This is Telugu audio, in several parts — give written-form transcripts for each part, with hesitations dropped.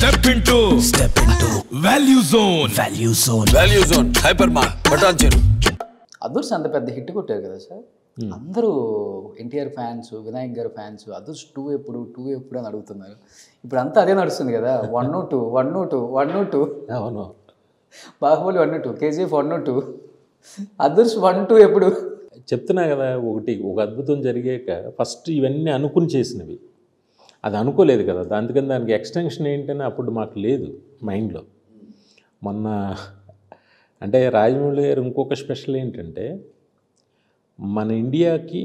Step into Value Zone Hypermart Patancheru. అదుర్స్ అంత పెద్ద హిట్ కొట్టారు కదా సార్. అందరూ ఎన్టీఆర్ ఫ్యాన్స్, వినాయక్ గారు ఫ్యాన్స్, అదుర్స్ 2 ఎప్పుడు అని అడుగుతున్నారు. ఇప్పుడు అంతా అదే నడుస్తుంది కదా. 102 అవును, బాహుబలి 102, KGF 102, అదుర్స్ 1-2 ఎప్పుడు? చెప్తున్నా కదా. ఒక అద్భుతం జరిగాక ఫస్ట్ ఇవన్నీ అనుకుని చేసినవి, అది అనుకోలేదు కదా. అందుకని దానికి ఎక్స్టెన్షన్ ఏంటని అప్పుడు మాకు లేదు మైండ్లో. మొన్న అంటే రాజమౌళి గారు ఇంకొక స్పెషల్ ఏంటంటే, మన ఇండియాకి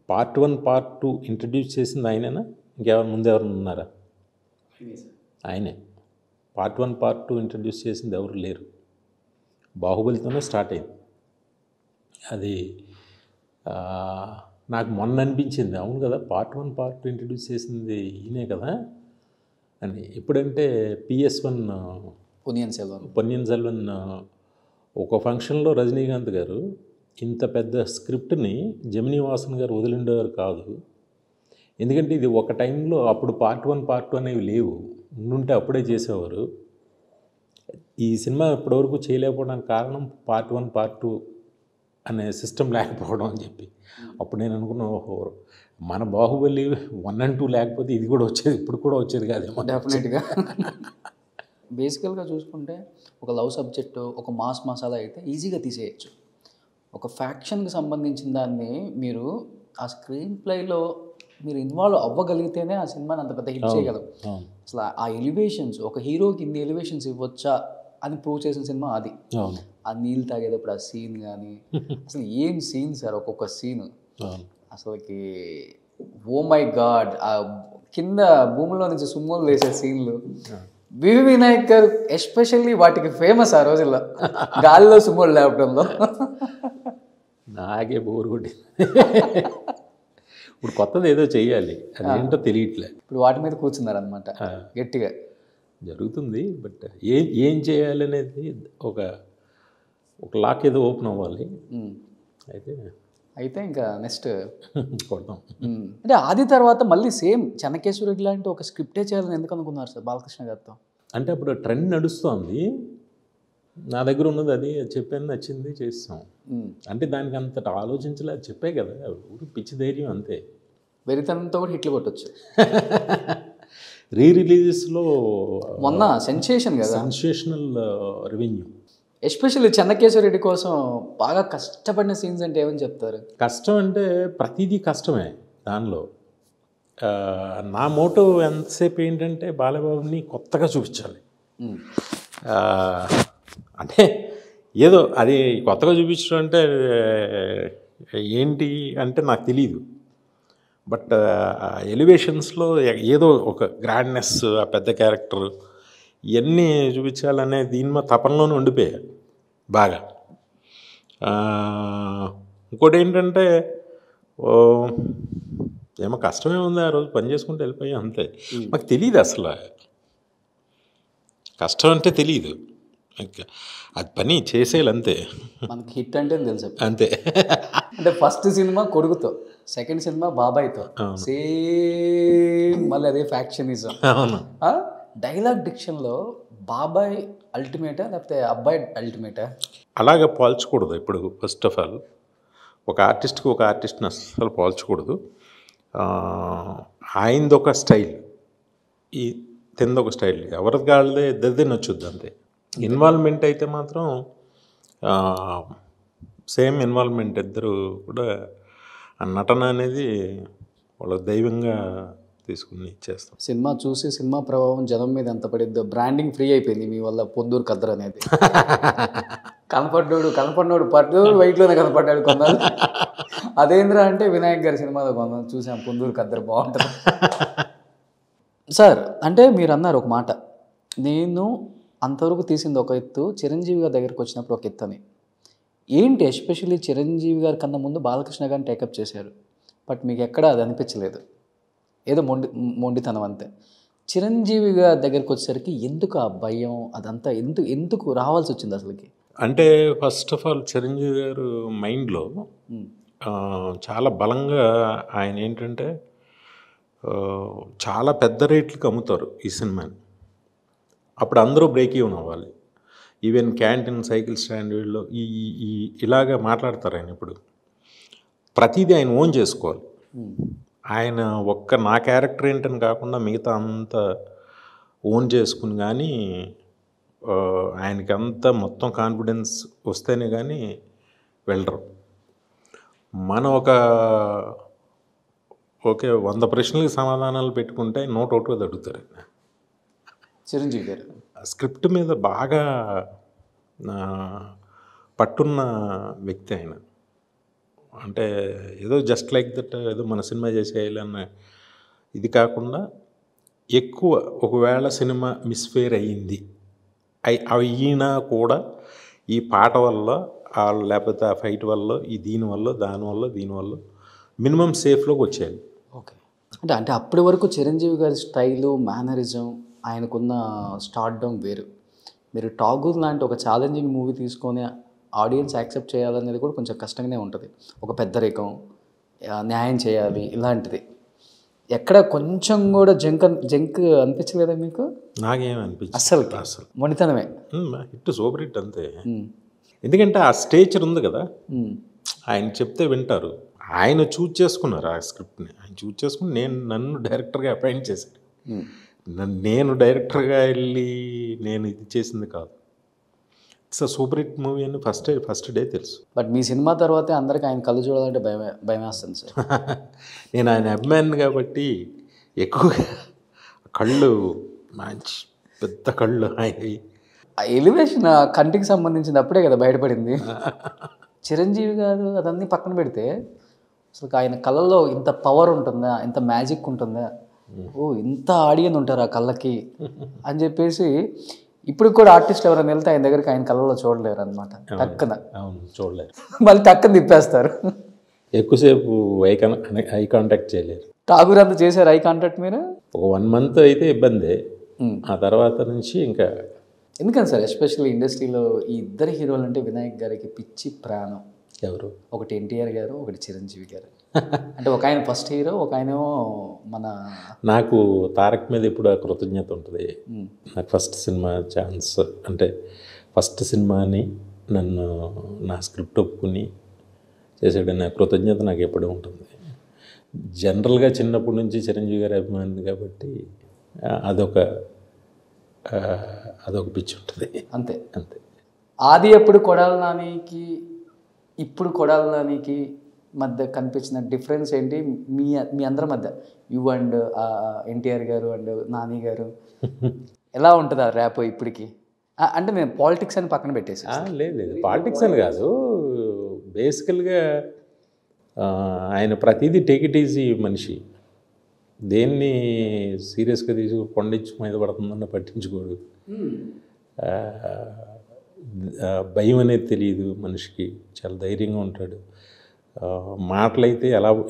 పార్ట్ 1 పార్ట్ 2 ఇంట్రడ్యూస్ చేసింది ఆయనేనా, ముందెవరైనా ఉన్నారా? ఆయనే. పార్ట్ 1 పార్ట్ 2 ఇంట్రడ్యూస్ చేసింది ఎవరు లేరు. బాహుబలితోనే స్టార్ట్ అయింది అది. నాకు మొన్న అనిపించింది, అవును కదా, పార్ట్ 1 పార్ట్ 2 ఇంట్రడ్యూస్ చేసింది ఈయనే కదా అని. ఎప్పుడంటే PS1 పొన్నియిన్ సెల్వన్ ఒక ఫంక్షన్లో రజనీకాంత్ గారు ఇంత పెద్ద స్క్రిప్ట్ని జమినీ వాసన్ గారు వదిలిండేవారు కాదు. ఎందుకంటే ఇది ఒక టైంలో అప్పుడు పార్ట్ 1 పార్ట్ 2 అనేవి లేవు, ఉండుంటే అప్పుడే చేసేవారు. ఈ సినిమా ఇప్పటివరకు చేయలేకపోవడానికి కారణం పార్ట్ 1 పార్ట్ 2 అనే సిస్టమ్ లేకపోవడం అని చెప్పి. అప్పుడు నేను అనుకున్నాను, ఓహో, మన బాహుబలి 1 and 2 లేకపోతే ఇది కూడా వచ్చేది, ఇప్పుడు కూడా వచ్చేది కాదేమో. డెఫినెట్గా. బేసికల్గా చూసుకుంటే ఒక లవ్ సబ్జెక్టు, ఒక మాస్ మసాలా అయితే ఈజీగా తీసేయచ్చు. ఒక ఫ్యాక్షన్కి సంబంధించిన దాన్ని మీరు ఆ స్క్రీన్ ప్లేలో మీరు ఇన్వాల్వ్ అవ్వగలిగితేనే ఆ సినిమాని అంత పెద్ద హిట్ చేయగలరు. అసలు ఆ ఎలివేషన్స్, ఒక హీరోకి ఇన్ని ఎలివేషన్స్ ఇవ్వచ్చా అని ప్రూవ్ చేసిన సినిమా అది. ఆ నీళ్ళు తాగేటప్పుడు ఆ సీన్ కానీ, అసలు ఏం సీన్ సార్, ఒక్కొక్క సీన్ అసలుకి ఓ మై గాడ్. ఆ కింద భూమిలో నుంచి సుమ్ములు వేసే సీన్లు, వివి వినాయక్ గారు ఎస్పెషల్లీ వాటికి ఫేమస్ ఆ రోజుల్లో, గాలిలో సుమ్ములు లేపడంలో. నాకే బోర్ కొట్టింది. ఇప్పుడు కొత్తది ఏదో చెయ్యాలి, అదేంటో తెలియట్లే. ఇప్పుడు వాటి మీద కూర్చున్నారనమాట గట్టిగా. జరుగుతుంది, బట్ ఏం చేయాలనేది ఒక లాక్ ఏదో ఓపెన్ అవ్వాలి. అయితే ఇంకా నెక్స్ట్ కొడతాం. అంటే ఆది తర్వాత మళ్ళీ సేమ్ చెన్నకేశ్వరరెడ్డి లాంటి ఒక స్క్రిప్టే చేయాలని ఎందుకు అనుకున్నారు సార్ బాలకృష్ణ గారితో? అంటే అప్పుడు ట్రెండ్ నడుస్తోంది, నా దగ్గర ఉన్నది అది చెప్పాను, నచ్చింది, చేస్తాం. అంటే దానికి అంతట ఆలోచించలే, చెప్పే కదా, ఊరు పిచ్చి ధైర్యం అంతే. వెరితనంతో కూడా హిట్లు కొట్టచ్చు. రిలీజెస్లో మొన్న సెన్సేషన్ కదా, సెన్సేషనల్ రెవెన్యూ. ఎస్పెషల్లీ చెన్నకేశ్వరరెడ్డి కోసం బాగా కష్టపడిన సీన్స్ అంటే ఏమని చెప్తారు? కష్టం అంటే ప్రతిదీ కష్టమే దానిలో. నా మోటో ఎంతసేపు ఏంటంటే బాలబాబుని కొత్తగా చూపించాలి. అంటే ఏదో అది కొత్తగా చూపించడం అంటే ఏంటి అంటే నాకు తెలీదు. బట్ ఎలివేషన్స్లో ఏదో ఒక గ్రాండ్నెస్, ఆ పెద్ద క్యారెక్టర్, ఇవన్నీ చూపించాలనే దీని తపనలోనే ఉండిపోయాయి బాగా. ఇంకోటి ఏంటంటే, ఏమో కష్టమే ఉంది, ఆ రోజు పని చేసుకుంటూ వెళ్ళిపోయాం అంతే. మాకు తెలియదు అసలు, కష్టం అంటే తెలియదు, అది పని చేసేయాలి అంతే. మనకి హిట్ అంటే తెలుసు అంతే. అంటే ఫస్ట్ సినిమా కొడుకుతో, సెకండ్ సినిమా బాబాయ్తో, సేమ్ మళ్ళీ అదే ఫ్యాక్షనిజం. డైలాగ్ డిక్షన్లో బాబాయ్ అల్టిమేటా లేకపోతే అబ్బాయి అల్టిమేటా? అలాగే పోల్చకూడదు. ఇప్పుడు ఫస్ట్ ఆఫ్ ఆల్ ఒక ఆర్టిస్ట్కి ఒక ఆర్టిస్ట్ని అసలు పోల్చకూడదు. ఆయనది ఒక స్టైల్, ఈ తిందొక స్టైల్, ఎవరికి వాళ్ళదే ఇద్దరిదే నచ్చుద్ది అంతే. ఇన్వాల్వ్మెంట్ అయితే మాత్రం సేమ్ ఇన్వాల్వ్మెంట్, ఇద్దరు కూడా ఆ నటన అనేది వాళ్ళ దైవంగా తీసుకుని ఇచ్చేస్తాం. సినిమా చూసి సినిమా ప్రభావం జనం మీద ఎంత పడిద్దో. బ్రాండింగ్ ఫ్రీ అయిపోయింది మీ వల్ల, పొందూరు ఖద్దర్ అనేది. కనపడినోడు పడ్డోడు వైట్లోనే కనపడ్డాడు కొన్నాళ్ళు. అదేంద్రా అంటే వినాయక్ గారి సినిమాలో కొన్నాను చూసాం, పొందూరు ఖద్దర్ బాగుంటుంది. సార్ అంటే మీరు అన్నారు ఒక మాట, నేను అంతవరకు తీసింది ఒక ఎత్తు, చిరంజీవి గారి దగ్గరికి వచ్చినప్పుడు ఒక ఎత్తు అని. ఏంటి ఎస్పెషల్లీ చిరంజీవి గారి కన్నా ముందు బాలకృష్ణ గారిని టేకప్ చేశారు, బట్ మీకు ఎక్కడ అది అనిపించలేదు, ఏదో మొండితనం అంతే. చిరంజీవి గారి దగ్గరికి వచ్చేసరికి ఎందుకు ఆ భయం అదంతా ఎందుకు రావాల్సి వచ్చింది అసలుకి? అంటే ఫస్ట్ ఆఫ్ ఆల్ చిరంజీవి గారు మైండ్లో చాలా బలంగా ఆయన ఏంటంటే చాలా పెద్ద రేట్లకు అమ్ముతారు ఈ సినిమాని. అప్పుడు అందరూ బ్రేక్ ఈవెన్ అవ్వాలి. ఈవెన్ క్యాంటీన్, సైకిల్ స్టాండ్ వీళ్ళు ఈ ఇలాగా మాట్లాడతారు ఆయన. ఇప్పుడు ప్రతిదీ ఆయన ఓన్ చేసుకోవాలి. ఆయన నా క్యారెక్టర్ ఏంటని కాకుండా మిగతా అంతా ఓన్ చేసుకుని కానీ ఆయనకి అంతా మొత్తం కాన్ఫిడెన్స్ వస్తేనే కానీ వెళ్ళరు. మనం ఓకే 100 ప్రశ్నలకి సమాధానాలు పెట్టుకుంటే 101 అడుగుతారు. చిరంజీవి గారు స్క్రిప్ట్ మీద బాగా పట్టున్న వ్యక్తి ఆయన. అంటే ఏదో జస్ట్ లైక్ దట్ ఏదో మన సినిమా చేసేయాలన్న ఇది కాకుండా ఎక్కువ ఒకవేళ సినిమా మిస్ఫేర్ అయ్యింది అయినా కూడా ఈ పాట వల్ల లేకపోతే ఆ ఫైట్ వల్ల దీనివల్ల మినిమం సేఫ్లోకి వచ్చేయాలి. ఓకే. అంటే అప్పటి వరకు చిరంజీవి గారి స్టైలు, మేనరిజం, ఆయనకున్న స్టార్డమ్ వేరు. మీరు ఠాగూర్ లాంటి ఒక ఛాలెంజింగ్ మూవీ తీసుకొని ఆడియన్స్ యాక్సెప్ట్ చేయాలనేది కూడా కొంచెం కష్టంగానే ఉంటుంది. ఒక పెద్దరికం, న్యాయం చేయాలి, ఇలాంటిది ఎక్కడ కొంచెం కూడా జంక్ అనిపించలేదా మీకు? నాకేమీ అనిపించింది అసలు మొండితనమే. హిట్, సూపర్ హిట్ అంతే. ఎందుకంటే ఆ స్టేచర్ ఉంది కదా, ఆయన చెప్తే వింటారు. ఆయన చూజ్ చేసుకున్నారు ఆ స్క్రిప్ట్ని. ఆయన చూజ్ చేసుకుని నన్ను డైరెక్టర్గా అపాయింట్ చేశారు. నేను డైరెక్టర్గా వెళ్ళి నేను ఇది చేసింది కాదు. ఇట్స్ సూపర్ హిట్ మూవీ అని ఫస్ట్ డే తెలుసు. బట్ మీ సినిమా తర్వాతే అందరికి ఆయన కళ్ళు చూడాలంటే భయం వేస్తుంది సార్. నేను ఆయన అభిమాని కాబట్టి ఎక్కువగా కళ్ళు మంచి పెద్ద కళ్ళు ఆయనవి. ఆ ఎలివేషన్ కంటికి సంబంధించింది అప్పుడే కదా బయటపడింది. చిరంజీవి గారు అదన్నీ పక్కన పెడితే అసలు ఆయన కళ్ళల్లో ఇంత పవర్ ఉంటుందా, ఇంత మ్యాజిక్ ఉంటుందా, ఇంత ఆడియన్స్ ఉంటారు ఆ కళ్ళకి అని చెప్పేసి ఇప్పుడు కూడా ఆర్టిస్ట్ ఎవరైనా వెళ్తే ఆయన దగ్గరికి ఆయన కళ్ళలో చూడలేరు అనమాట. టక్కన చూడలేరు, మళ్ళీ టక్కన తిప్పేస్తారు. ఎక్కువసేపు ఐ కాంటాక్ట్ చేయలేరు. ఠాగూర్ అంతా చేశారు ఐ కాంటాక్ట్ మీరు? ఒక 1 month అయితే ఇబ్బంది. ఆ తర్వాత నుంచి ఇంకా ఎందుకని సార్ ఎస్పెషల్లీ ఇండస్ట్రీలో ఈ ఇద్దరు హీరోలు అంటే వినాయక్ గారికి పిచ్చి ప్రాణం. ఎవరు? ఒకటి ఎన్టీఆర్ గారు, ఒకటి చిరంజీవి గారు. అంటే ఒక ఆయన ఫస్ట్ హీరో, ఒక ఆయనేమో నాకు తారక్ మీద ఇప్పుడు ఆ కృతజ్ఞత ఉంటుంది. నాకు ఫస్ట్ సినిమా ఛాన్స్ అంటే ఫస్ట్ సినిమాని నన్ను నా స్క్రిప్ట్ ఒప్పుకుని చేసాడని ఆ కృతజ్ఞత నాకు ఎప్పుడూ ఉంటుంది. జనరల్గా చిన్నప్పటి నుంచి చిరంజీవి గారి అభిమాని కాబట్టి అదొక పిచ్చి ఉంటుంది. అంతే. అంతే. ఆది ఎప్పుడు కొడాలి నానికి ఇప్పుడు కొడాలి నానికి మధ్య కనిపించిన డిఫరెన్స్ ఏంటి మీ అందరి మధ్య? యు అండ్ ఎన్టీఆర్ గారు అండ్ నాని గారు ఎలా ఉంటుంది ఆ ర్యాప్ ఇప్పటికి? అంటే నేను పాలిటిక్స్ అని పక్కన పెట్టేసి. లేదు పాలిటిక్స్ అని కాదు, బేసికల్గా ఆయన ప్రతిదీ టేక్ ఇట్ ఈజీ మనిషి. దేన్ని సీరియస్గా తీసుకు కొండిచ్చి మీద పడుతుందన్న పట్టించుకోడు. భయం అనేది తెలియదు మనిషికి, చాలా ధైర్యంగా ఉంటాడు. మాటలైతే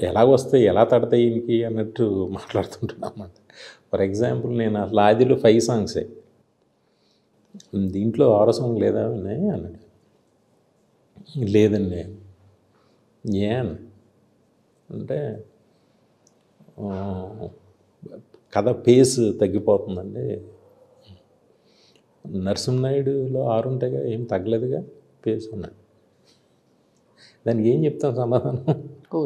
ఎలా వస్తాయి, ఎలా తడతాయి ఈయనకి అన్నట్టు మాట్లాడుతుంటాను అన్నమాట. ఫర్ ఎగ్జాంపుల్ నేను అసలు ఆదిలో 5 songs దీంట్లో 6వ సాంగ్ లేదా అన్నాడు. లేదండి. అంటే కథ పేస్ తగ్గిపోతుందండి. నరసింహనాయుడులో 6 ఉంటాయిగా, ఏం తగ్గలేదుగా పేస్ అన్నాడు. దానికి ఏం చెప్తాం సమాధానం?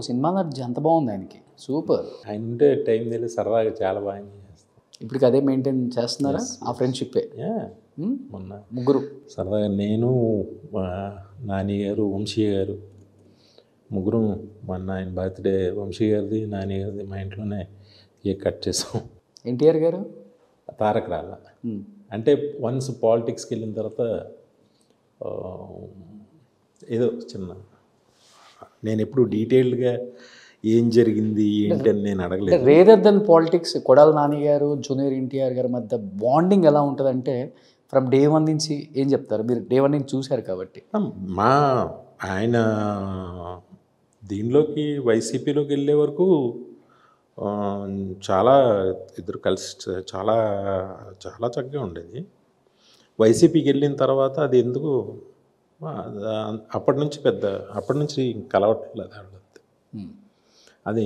సినిమా అంత బాగుంది ఆయనకి, సూపర్. ఆయన ఉంటే టైం తెలియదు, సరదాగా చాలా బాగా ఎంజాయ్ చేస్తాం. ఇప్పటికి అదే మెయింటైన్ చేస్తున్నారా ఆ ఫ్రెండ్షిప్పే? మొన్న ముగ్గురు సరదాగా నేను, నాని గారు, వంశీ గారు ముగ్గురు మొన్న ఆయన బర్త్డే, వంశీ గారిది, నాని గారిది మా ఇంట్లోనే కేక్ కట్ చేసాం. ఎన్టీఆర్ గారు తారక రాల. అంటే వన్స్ పాలిటిక్స్కి వెళ్ళిన తర్వాత ఏదో చిన్న, నేను ఎప్పుడు డీటెయిల్డ్గా ఏం జరిగింది ఏంటి అని నేను అడగలేదు. Rather than politics Kodali Nani గారు, జూనియర్ ఎన్టీఆర్ గారి మధ్య బాండింగ్ ఎలా ఉంటుందంటే ఫ్రమ్ డే 1 నుంచి ఏం చెప్తారు? మీరు డే 1 నుంచి చూశారు కాబట్టి. ఆయన దీనిలోకి వైసీపీలోకి వెళ్ళే వరకు చాలా ఇద్దరు కలిసి చాలా చాలా చక్కగా ఉండేది. వైసీపీకి వెళ్ళిన తర్వాత అది ఎందుకు అప్పటి నుంచి కలవట్లేదు. అది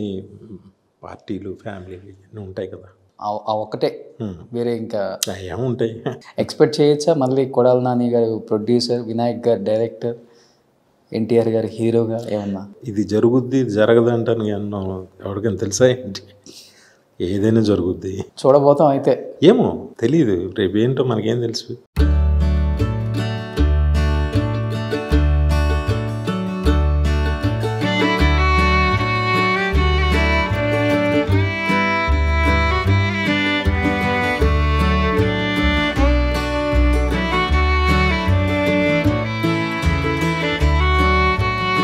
పార్టీలు, ఫ్యామిలీలు ఇవన్నీ ఉంటాయి కదా. ఆ ఒక్కటే, వేరే ఇంకా ఏముంటాయి. ఎక్స్పెక్ట్ చేయొచ్చా? మళ్ళీ కొడాలి నాని గారు ప్రొడ్యూసర్, వినాయక్ గారు డైరెక్టర్, ఎన్టీఆర్ గారు హీరోగా ఏమన్నా? ఇది జరుగుద్ది ఇది జరగదు అంటాను అన్నా ఎవరికైనా తెలుసా ఏంటి? ఏదైనా జరుగుద్ది. చూడబోతాం అయితే. ఏమో తెలియదు, రేపు ఏంటో మనకేం తెలుసు.